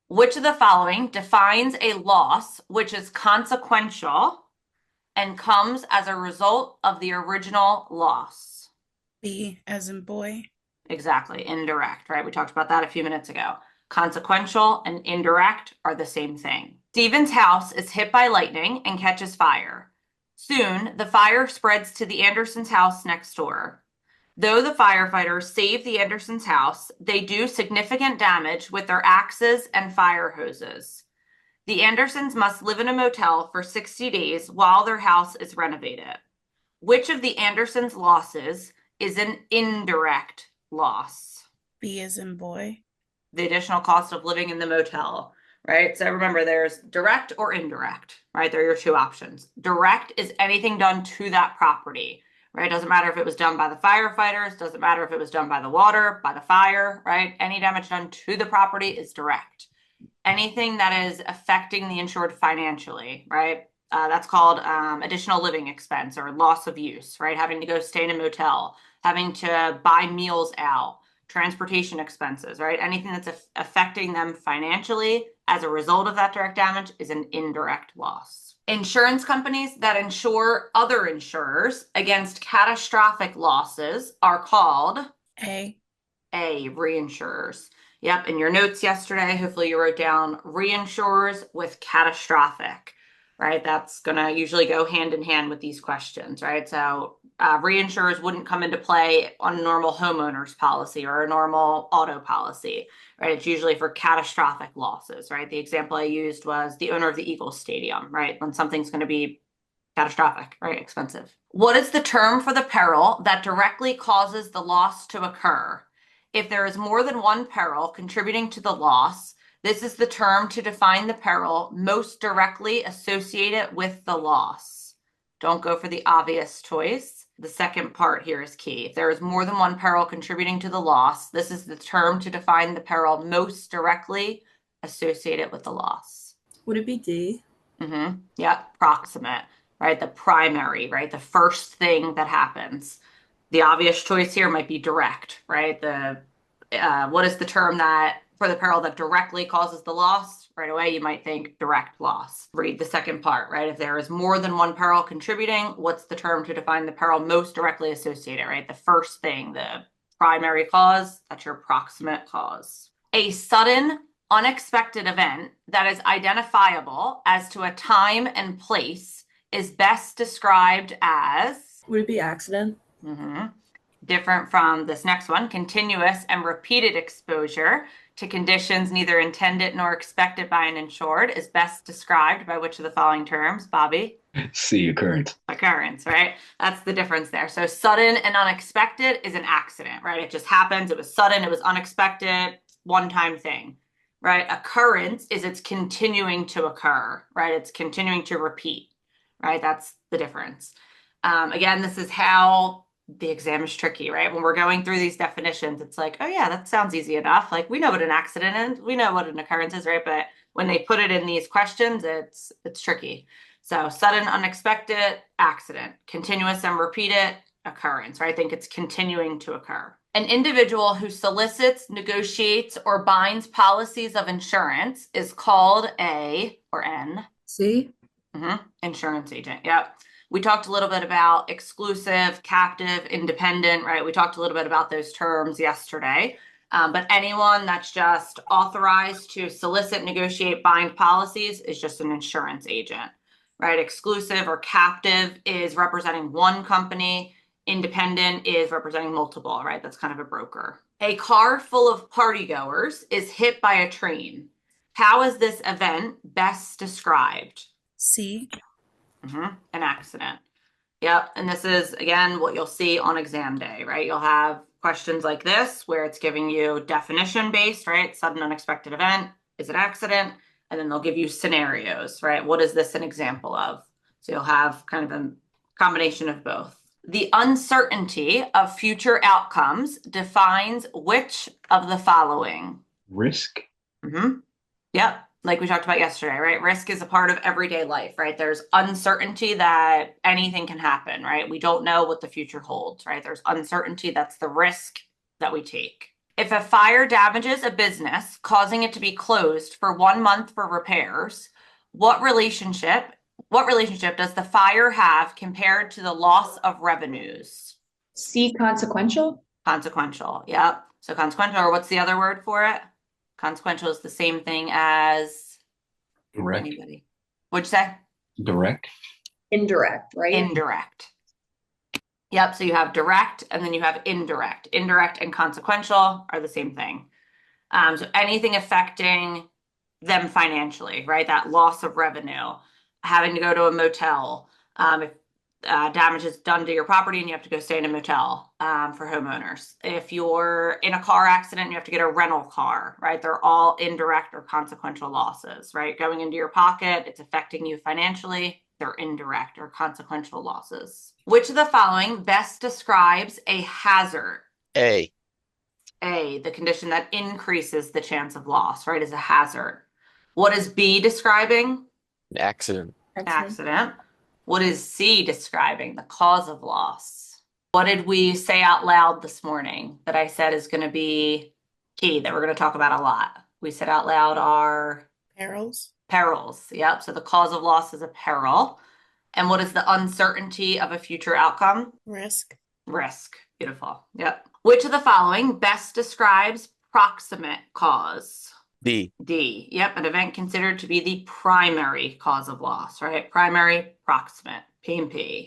Which of the following defines a loss which is consequential and comes as a result of the original loss? B as in boy. Exactly, indirect, right? We talked about that a few minutes ago. Consequential and indirect are the same thing. Stephen's house is hit by lightning and catches fire. Soon, the fire spreads to the Andersons' house next door. Though the firefighters save the Andersons' house, they do significant damage with their axes and fire hoses. The Andersons must live in a motel for 60 days while their house is renovated. Which of the Andersons' losses is an indirect loss? B as in boy. The additional cost of living in the motel, right? So remember, there's direct or indirect, right? They're your two options. Direct is anything done to that property, right? Doesn't matter if it was done by the firefighters, doesn't matter if it was done by the water, by the fire, right? Any damage done to the property is direct. Anything that is affecting the insured financially, right? That's called additional living expense or loss of use, right? Having to go stay in a motel, having to buy meals out, transportation expenses, right? Anything that's affecting them financially as a result of that direct damage is an indirect loss. Insurance companies that insure other insurers against catastrophic losses are called A. reinsurers. Yep, in your notes yesterday, hopefully you wrote down reinsurers with catastrophic, right? That's going to usually go hand in hand with these questions, right? So reinsurers wouldn't come into play on a normal homeowner's policy or a normal auto policy, right? It's usually for catastrophic losses, right? The example I used was the owner of the Eagles Stadium, right? When something's going to be catastrophic, right? Expensive. What is the term for the peril that directly causes the loss to occur? If there is more than one peril contributing to the loss, this is the term to define the peril most directly associated with the loss. Don't go for the obvious choice. The second part here is key. If there is more than one peril contributing to the loss, this is the term to define the peril most directly associated with the loss. Would it be D? Yeah, proximate, right? The primary, right? The first thing that happens. The obvious choice here might be direct, right? What is the term that for the peril that directly causes the loss? Right away, you might think direct loss. Read the second part, right? If there is more than one peril contributing, what's the term to define the peril most directly associated, right? The first thing, the primary cause, that's your proximate cause. A sudden, unexpected event that is identifiable as to a time and place is best described as Would it be accident? different from this next one, continuous and repeated exposure to conditions neither intended nor expected by an insured is best described by which of the following terms, Bobby? C, occurrence. Occurrence, right? That's the difference there. So sudden and unexpected is an accident, right? It just happens. It was sudden, it was unexpected, one-time thing, right? Occurrence is it's continuing to occur, right? It's continuing to repeat, right? That's the difference. Again, this is how the exam is tricky, right? When we're going through these definitions, it's like, oh yeah, that sounds easy enough. Like we know what an accident is, we know what an occurrence is, right? But when they put it in these questions, it's tricky. So sudden, unexpected, accident, continuous and repeated, occurrence, right? I think it's continuing to occur. An individual who solicits, negotiates, or binds policies of insurance is called a, or N. C? Insurance agent, yep. We talked a little bit about exclusive, captive, independent, right? We talked a little bit about those terms yesterday. But anyone that's just authorized to solicit, negotiate, bind policies is just an insurance agent, right? Exclusive or captive is representing one company. Independent is representing multiple, right? That's kind of a broker. A car full of partygoers is hit by a train. How is this event best described? C. An accident. Yep. And this is, again, what you'll see on exam day, right? You'll have questions like this where it's giving you definition based, right? Sudden unexpected event. Is it accident? And then they'll give you scenarios, right? What is this an example of? So you'll have kind of a combination of both. The uncertainty of future outcomes defines which of the following? Risk. Yep. Like we talked about yesterday, right? Risk is a part of everyday life, right? There's uncertainty that anything can happen, right? We don't know what the future holds, right? There's uncertainty. That's the risk that we take. If a fire damages a business, causing it to be closed for 1 month for repairs, what relationship does the fire have compared to the loss of revenues? C, consequential. Consequential. Yep. So consequential, or what's the other word for it? Consequential is the same thing as Direct. anybody. What'd you say? Direct. Indirect, right? Indirect. Yep. So you have direct and then you have indirect. Indirect and consequential are the same thing. So anything affecting them financially, right? That loss of revenue, having to go to a motel, if damage is done to your property and you have to go stay in a motel for homeowners. If you're in a car accident, you have to get a rental car, right? They're all indirect or consequential losses, right? Going into your pocket, it's affecting you financially. They're indirect or consequential losses. Which of the following best describes a hazard? A. A, the condition that increases the chance of loss, right, is a hazard. What is B describing? An accident. Accident. What is C describing? The cause of loss. What did we say out loud this morning that I said is going to be key that we're going to talk about a lot? We said out loud our Perils. perils. Yep. So the cause of loss is a peril. And what is the uncertainty of a future outcome? Risk. Risk. Beautiful. Yep. Which of the following best describes proximate cause? D. D. Yep. An event considered to be the primary cause of loss, right? Primary, proximate, P&P.